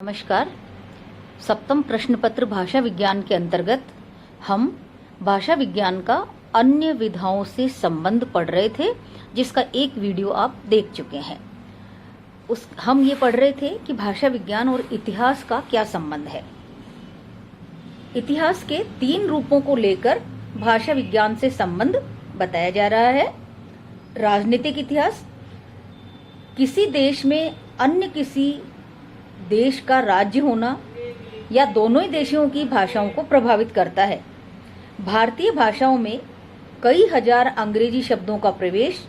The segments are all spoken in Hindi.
नमस्कार। सप्तम प्रश्न पत्र भाषा विज्ञान के अंतर्गत हम भाषा विज्ञान का अन्य विधाओं से संबंध पढ़ रहे थे, जिसका एक वीडियो आप देख चुके हैं। हम ये पढ़ रहे थे कि भाषा विज्ञान और इतिहास का क्या संबंध है। इतिहास के 3 रूपों को लेकर भाषा विज्ञान से संबंध बताया जा रहा है। राजनीतिक इतिहास, किसी देश में अन्य किसी देश का राज्य होना या दोनों ही देशों की भाषाओं को प्रभावित करता है। भारतीय भाषाओं में कई हजार अंग्रेजी शब्दों का प्रवेश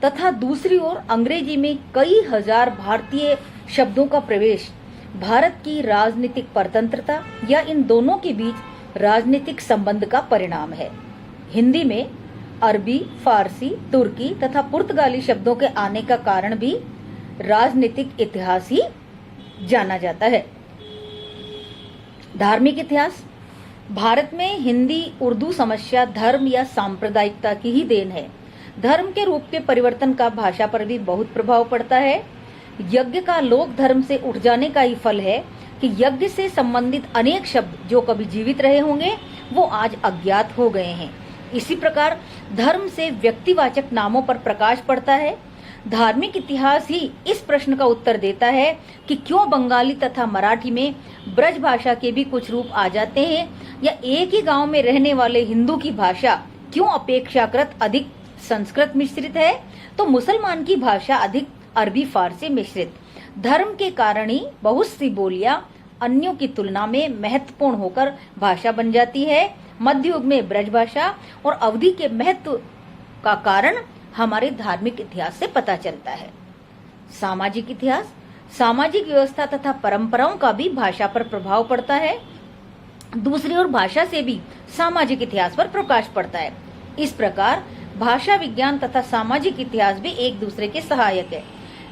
तथा दूसरी ओर अंग्रेजी में कई हजार भारतीय शब्दों का प्रवेश भारत की राजनीतिक परतंत्रता या इन दोनों के बीच राजनीतिक संबंध का परिणाम है। हिंदी में अरबी, फारसी, तुर्की तथा पुर्तगाली शब्दों के आने का कारण भी राजनीतिक इतिहास ही जाना जाता है। धार्मिक इतिहास, भारत में हिंदी उर्दू समस्या धर्म या सांप्रदायिकता की ही देन है। धर्म के रूप के परिवर्तन का भाषा पर भी बहुत प्रभाव पड़ता है। यज्ञ का लोक धर्म से उठ जाने का ही फल है कि यज्ञ से संबंधित अनेक शब्द जो कभी जीवित रहे होंगे वो आज अज्ञात हो गए हैं। इसी प्रकार धर्म से व्यक्तिवाचक नामों पर प्रकाश पड़ता है। धार्मिक इतिहास ही इस प्रश्न का उत्तर देता है कि क्यों बंगाली तथा मराठी में ब्रज भाषा के भी कुछ रूप आ जाते हैं, या एक ही गांव में रहने वाले हिंदू की भाषा क्यों अपेक्षाकृत अधिक संस्कृत मिश्रित है, तो मुसलमान की भाषा अधिक अरबी फारसी मिश्रित। धर्म के कारण ही बहुत सी बोलियां अन्यों की तुलना में महत्वपूर्ण होकर भाषा बन जाती है। मध्य युग में ब्रज भाषा और अवधि के महत्व का कारण हमारे धार्मिक इतिहास से पता चलता है। सामाजिक इतिहास, सामाजिक व्यवस्था तथा परंपराओं का भी भाषा पर प्रभाव पड़ता है। दूसरी ओर भाषा से भी सामाजिक इतिहास पर प्रकाश पड़ता है। इस प्रकार भाषा विज्ञान तथा सामाजिक इतिहास भी एक दूसरे के सहायक है।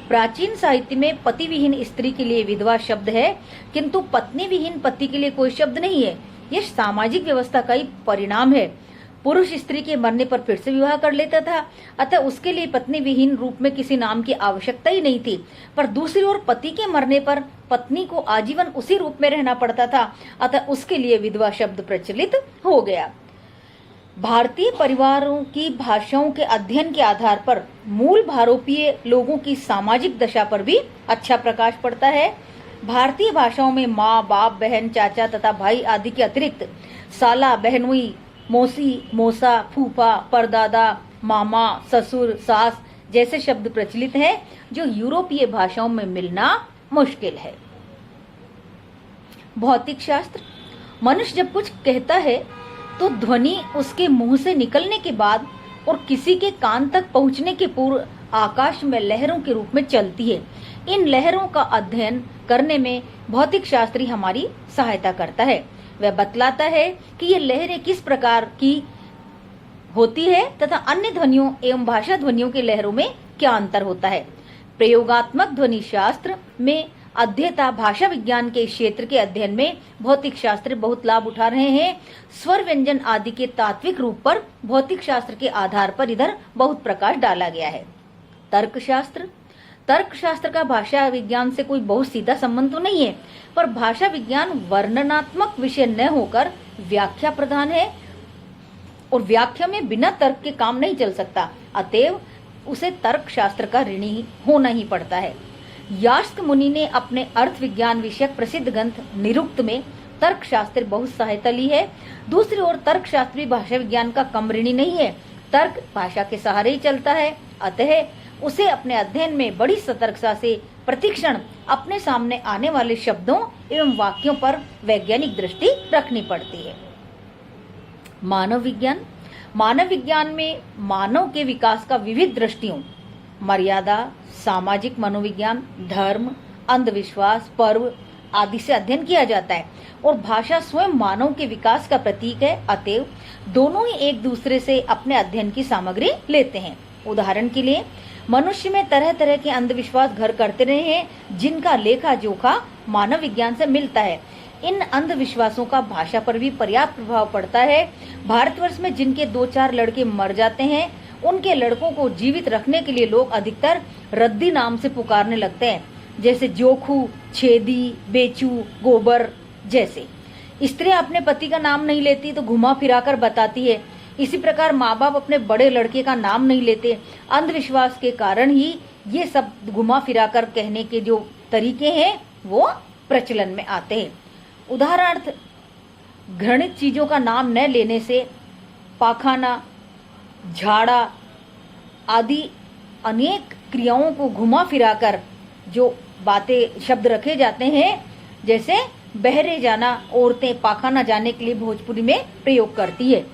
प्राचीन साहित्य में पति विहीन स्त्री के लिए विधवा शब्द है, किंतु पत्नी विहीन पति के लिए कोई शब्द नहीं है। यह सामाजिक व्यवस्था का ही परिणाम है। पुरुष स्त्री के मरने पर फिर से विवाह कर लेता था, अतः उसके लिए पत्नी विहीन रूप में किसी नाम की आवश्यकता ही नहीं थी। पर दूसरी ओर पति के मरने पर पत्नी को आजीवन उसी रूप में रहना पड़ता था, अतः उसके लिए विधवा शब्द प्रचलित हो गया। भारतीय परिवारों की भाषाओं के अध्ययन के आधार पर मूल भारोपीय लोगों की सामाजिक दशा पर भी अच्छा प्रकाश पड़ता है। भारतीय भाषाओं में माँ, बाप, बहन, चाचा तथा भाई आदि के अतिरिक्त साला, बहनोई, मौसी, मौसा, फूफा, परदादा, मामा, ससुर, सास जैसे शब्द प्रचलित हैं, जो यूरोपीय भाषाओं में मिलना मुश्किल है। भौतिक शास्त्र, मनुष्य जब कुछ कहता है तो ध्वनि उसके मुंह से निकलने के बाद और किसी के कान तक पहुंचने के पूर्व आकाश में लहरों के रूप में चलती है। इन लहरों का अध्ययन करने में भौतिक शास्त्री हमारी सहायता करता है। वह बतलाता है कि ये लहरें किस प्रकार की होती है तथा अन्य ध्वनियों एवं भाषा ध्वनियों के लहरों में क्या अंतर होता है। प्रयोगात्मक ध्वनि शास्त्र में अध्येता भाषा विज्ञान के क्षेत्र के अध्ययन में भौतिक शास्त्र बहुत लाभ उठा रहे हैं। स्वर व्यंजन आदि के तात्विक रूप पर भौतिक शास्त्र के आधार पर इधर बहुत प्रकाश डाला गया है। तर्कशास्त्र, तर्क शास्त्र का भाषा विज्ञान से कोई बहुत सीधा संबंध तो नहीं है, पर भाषा विज्ञान वर्णनात्मक विषय न होकर व्याख्या प्रधान है और व्याख्या में बिना तर्क के काम नहीं चल सकता, अतएव उसे तर्क शास्त्र का ऋणी होना ही पड़ता है। यास्क मुनि ने अपने अर्थ विज्ञान विषयक प्रसिद्ध ग्रंथ निरुक्त में तर्क शास्त्र बहुत सहायता ली है। दूसरी ओर तर्क शास्त्र भी भाषा विज्ञान का कम ऋणी नहीं है। तर्क भाषा के सहारे ही चलता है, अतः उसे अपने अध्ययन में बड़ी सतर्कता से प्रतिक्षण अपने सामने आने वाले शब्दों एवं वाक्यों पर वैज्ञानिक दृष्टि रखनी पड़ती है। मानव विज्ञान, मानव विज्ञान में मानव के विकास का विविध दृष्टियों, मर्यादा, सामाजिक मनोविज्ञान, धर्म, अंधविश्वास, पर्व आदि से अध्ययन किया जाता है और भाषा स्वयं मानव के विकास का प्रतीक है, अतएव दोनों ही एक दूसरे से अपने अध्ययन की सामग्री लेते हैं। उदाहरण के लिए मनुष्य में तरह तरह के अंधविश्वास घर करते रहे हैं, जिनका लेखा जोखा मानव विज्ञान से मिलता है। इन अंधविश्वासों का भाषा पर भी पर्याप्त प्रभाव पड़ता है। भारतवर्ष में जिनके 2-4 लड़के मर जाते हैं, उनके लड़कों को जीवित रखने के लिए लोग अधिकतर रद्दी नाम से पुकारने लगते हैं। जैसे जोखू, छेदी, बेचू, गोबर जैसे। स्त्री अपने पति का नाम नहीं लेती तो घुमा फिराकर बताती है। इसी प्रकार माँ बाप अपने बड़े लड़के का नाम नहीं लेते। अंधविश्वास के कारण ही ये सब घुमा फिराकर कहने के जो तरीके हैं वो प्रचलन में आते हैं। उदाहरणार्थ, घृणित चीजों का नाम न लेने से पाखाना, झाड़ा आदि अनेक क्रियाओं को घुमा फिराकर जो बातें शब्द रखे जाते हैं, जैसे बहरे जाना औरतें पाखाना जाने के लिए भोजपुरी में प्रयोग करती है।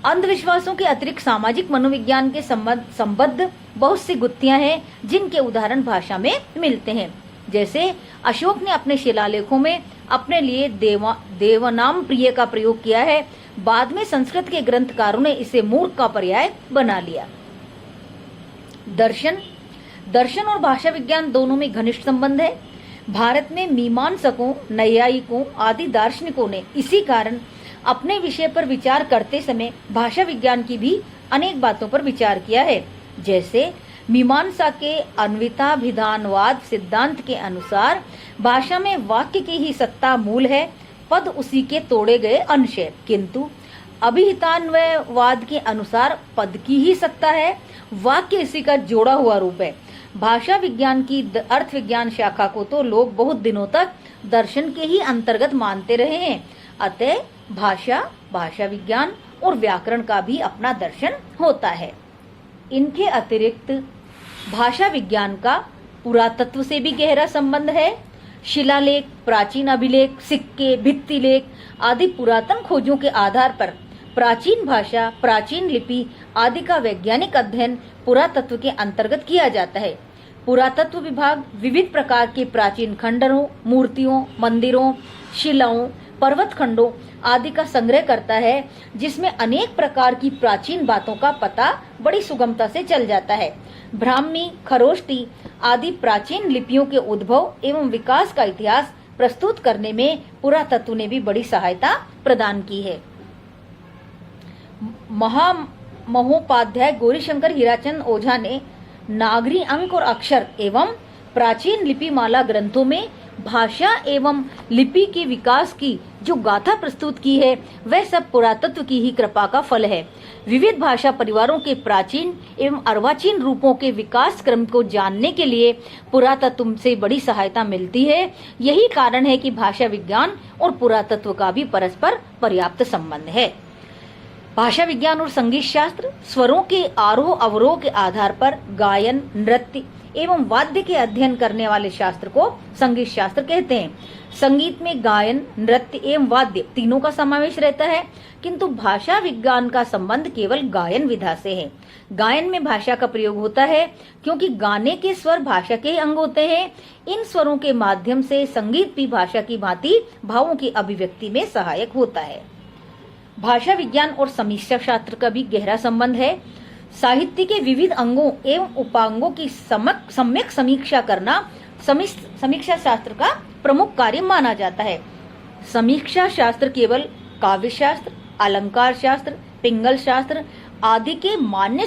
अंधविश्वासों के अतिरिक्त सामाजिक मनोविज्ञान के संबद्ध बहुत सी गुत्थियां हैं जिनके उदाहरण भाषा में मिलते हैं। जैसे अशोक ने अपने शिलालेखों में अपने लिए देवनाम प्रिय का प्रयोग किया है। बाद में संस्कृत के ग्रंथकारों ने इसे मूर्ख का पर्याय बना लिया। दर्शन और भाषा विज्ञान दोनों में घनिष्ठ संबंध है। भारत में मीमांसकों, नैयायिकों आदि दार्शनिकों ने इसी कारण अपने विषय पर विचार करते समय भाषा विज्ञान की भी अनेक बातों पर विचार किया है। जैसे मीमांसा के अन्विताभिधानवाद सिद्धांत के अनुसार भाषा में वाक्य की ही सत्ता मूल है, पद उसी के तोड़े गए अंश है। किंतु अभिहितान्वयवाद के अनुसार पद की ही सत्ता है, वाक्य इसी का जोड़ा हुआ रूप है। भाषा विज्ञान की अर्थ विज्ञान शाखा को तो लोग बहुत दिनों तक दर्शन के ही अंतर्गत मानते रहे हैं। अतः भाषा विज्ञान और व्याकरण का भी अपना दर्शन होता है। इनके अतिरिक्त भाषा विज्ञान का पुरातत्व से भी गहरा संबंध है। शिलालेख, प्राचीन अभिलेख, सिक्के, भित्तिलेख आदि पुरातन खोजों के आधार पर प्राचीन भाषा, प्राचीन लिपि आदि का वैज्ञानिक अध्ययन पुरातत्व के अंतर्गत किया जाता है। पुरातत्व विभाग विविध प्रकार के प्राचीन खंडरों, मूर्तियों, मंदिरों, शिलाओं, पर्वत खंडों आदि का संग्रह करता है, जिसमें अनेक प्रकार की प्राचीन बातों का पता बड़ी सुगमता से चल जाता है। ब्राह्मी, खरोष्टी आदि प्राचीन लिपियों के उद्भव एवं विकास का इतिहास प्रस्तुत करने में पुरातत्व ने भी बड़ी सहायता प्रदान की है। महोपाध्याय गौरीशंकर हीराचंद ओझा ने नागरी अंक और अक्षर एवं प्राचीन लिपि माला ग्रंथों में भाषा एवं लिपि के विकास की जो गाथा प्रस्तुत की है, वह सब पुरातत्व की ही कृपा का फल है। विविध भाषा परिवारों के प्राचीन एवं अर्वाचीन रूपों के विकास क्रम को जानने के लिए पुरातत्व से बड़ी सहायता मिलती है। यही कारण है कि भाषा विज्ञान और पुरातत्व का भी परस्पर पर्याप्त संबंध है। भाषा विज्ञान और संगीत शास्त्र स्वरों के आरोह अवरोह के आधार पर गायन, नृत्य एवं वाद्य के अध्ययन करने वाले शास्त्र को संगीत शास्त्र कहते हैं। संगीत में गायन, नृत्य एवं वाद्य तीनों का समावेश रहता है, किंतु भाषा विज्ञान का संबंध केवल गायन विधा से है। गायन में भाषा का प्रयोग होता है क्योंकि गाने के स्वर भाषा के अंग होते हैं। इन स्वरों के माध्यम से संगीत भी भाषा की भांति भावों की अभिव्यक्ति में सहायक होता है। भाषा विज्ञान और समीक्षा शास्त्र का भी गहरा संबंध है। साहित्य के विविध अंगों एवं उपांगों की सम्यक समीक्षा करना समीक्षा शास्त्र का प्रमुख कार्य माना जाता है। समीक्षा शास्त्र केवल काव्य शास्त्र, अलंकार शास्त्र, पिंगल शास्त्र आदि के मान्य